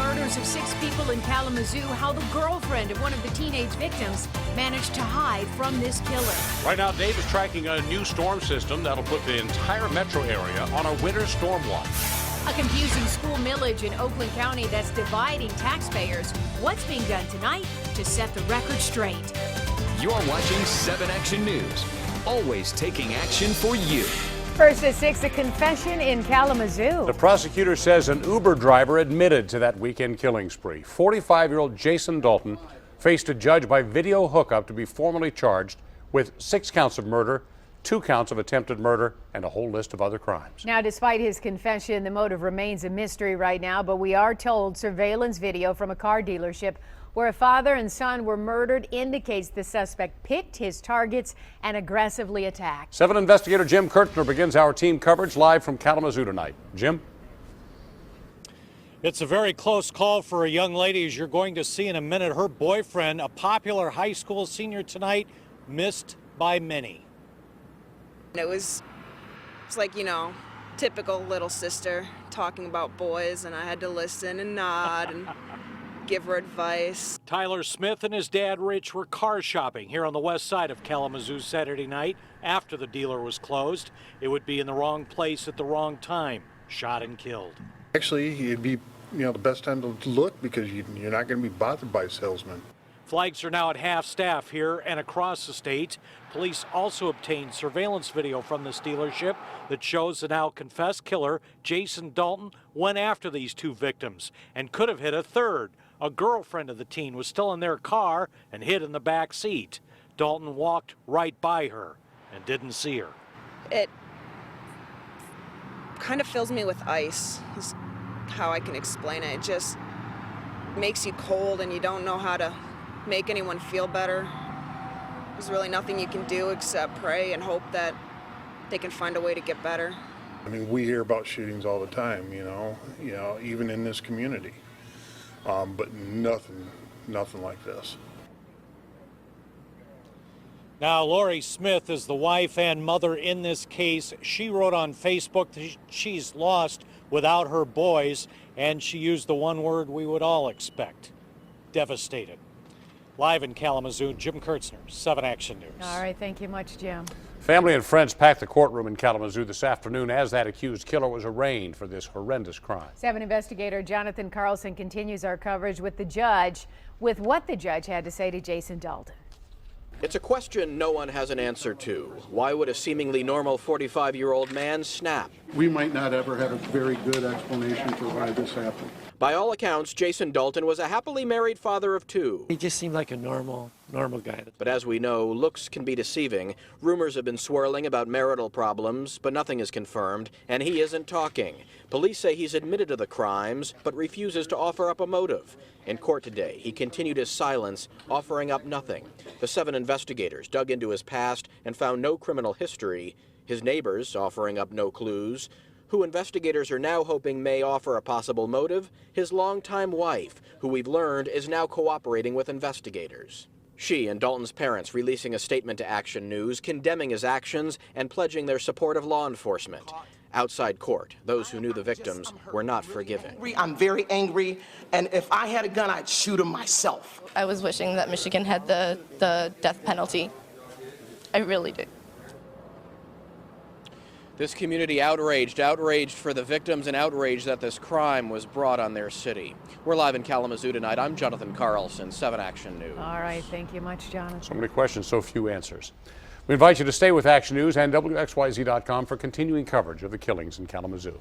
murders of 6 people in Kalamazoo, how the girlfriend of one of the teenage victims managed to hide from this killer. Right now, Dave is tracking a new storm system that'll put the entire metro area on a winter storm watch. A confusing school millage in Oakland County that's dividing taxpayers. What's being done tonight to set the record straight? You're watching 7 Action News, always taking action for you. First at 6, a confession in Kalamazoo. The prosecutor says an Uber driver admitted to that weekend killing spree. 45-year-old Jason Dalton faced a judge by video hookup to be formally charged with 6 counts of murder, 2 counts of attempted murder, and a whole list of other crimes. Now, despite his confession, the motive remains a mystery right now, but we are told surveillance video from a car dealership where a father and son were murdered indicates the suspect picked his targets and aggressively attacked. 7 investigator Jim Kurtzner begins our team coverage live from Kalamazoo tonight. Jim? It's a very close call for a young lady, as you're going to see in a minute. Her boyfriend, a popular high school senior tonight, missed by many. It was like, typical little sister talking about boys, and I had to listen and nod and give her advice. Tyler Smith and his dad Rich were car shopping here on the west side of Kalamazoo Saturday night after the dealer was closed. It would be in the wrong place at the wrong time, shot and killed. Actually, it'd be the best time to look because you're not going to be bothered by salesmen. Flags are now at half staff here and across the state. Police also obtained surveillance video from this dealership that shows the now confessed killer, Jason Dalton, went after these 2 victims and could have hit a third. A girlfriend of the teen was still in their car and hid in the back seat. Dalton walked right by her and didn't see her. It kind of fills me with ice, is how I can explain it. It just makes you cold and you don't know how to make anyone feel better. There's really nothing you can do except pray and hope that they can find a way to get better. I mean, we hear about shootings all the time, even in this community, but nothing like this. Now, Lori Smith is the wife and mother in this case. She wrote on Facebook that she's lost without her boys, and she used the one word we would all expect: devastated. Live in Kalamazoo, Jim Kurtzner, 7 Action News. All right, thank you much, Jim. Family and friends packed the courtroom in Kalamazoo this afternoon as that accused killer was arraigned for this horrendous crime. 7 investigator Jonathan CARLSON continues our coverage with what the judge had to say to Jason Dalton. It's a question no one has an answer to. Why would a seemingly normal 45-year-old man snap? We might not ever have a very good explanation for why this happened. By all accounts, Jason Dalton was a happily married father of 2. He just seemed like a normal guy. But as we know, looks can be deceiving. Rumors have been swirling about marital problems, but nothing is confirmed, and he isn't talking. Police say he's admitted to the crimes, but refuses to offer up a motive. In court today, he continued his silence, offering up nothing. The 7 investigators dug into his past and found no criminal history. His neighbors offering up no clues. Who investigators are now hoping may offer a possible motive? His longtime wife, who we've learned is now cooperating with investigators. She and Dalton's parents releasing a statement to Action News condemning his actions and pledging their support of law enforcement. Outside court, those who knew the victims were not forgiving. I'm very angry, and if I had a gun, I'd shoot him myself. I was wishing that Michigan had the death penalty. I really did. This community outraged for the victims and outraged that this crime was brought on their city. We're live in Kalamazoo tonight. I'm Jonathan CARLSON, 7 Action News. All right, thank you much, Jonathan. So many questions, so few answers. We invite you to stay with Action News and WXYZ.com for continuing coverage of the killings in Kalamazoo.